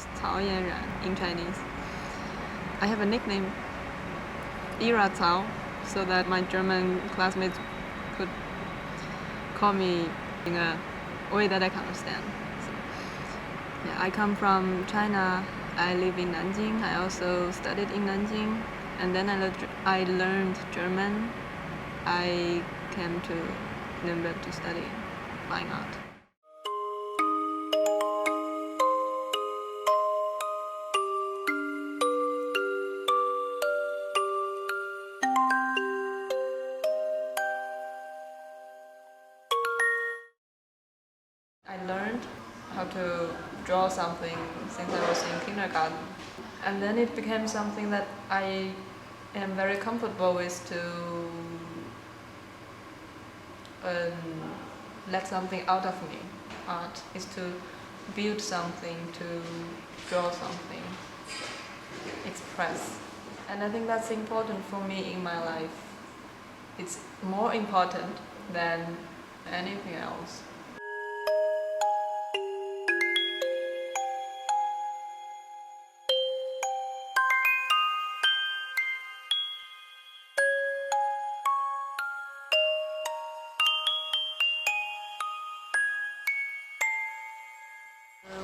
is Cao Yanran in Chinese. I have a nickname, Ira Cao, so that my German classmates could call me in a way that I can understand. So, yeah, I come from China. I live in Nanjing. I also studied in Nanjing, and then I learned German. I came to Nuremberg to study fine art. I learned how to draw something since I was in kindergarten, and then it became something that I am very comfortable with to let something out of me. Art is to build something, to draw something, express. And I think that's important for me in my life. It's more important than anything else.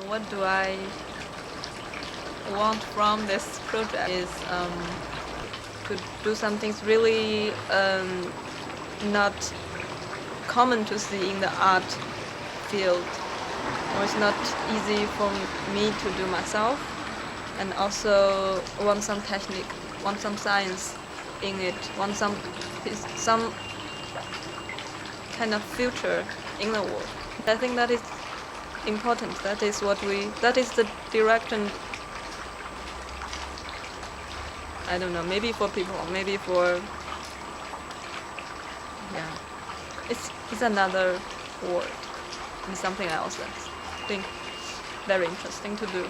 What do I want from this project is to do something really not common to see in the art field, or it's not easy for me to do myself, and also want some technique, want some science in it, want some kind of future in the work. I think that is important. That is the direction. I don't know, maybe for people, maybe for, yeah, it's another world, it's something else that's I think very interesting to do.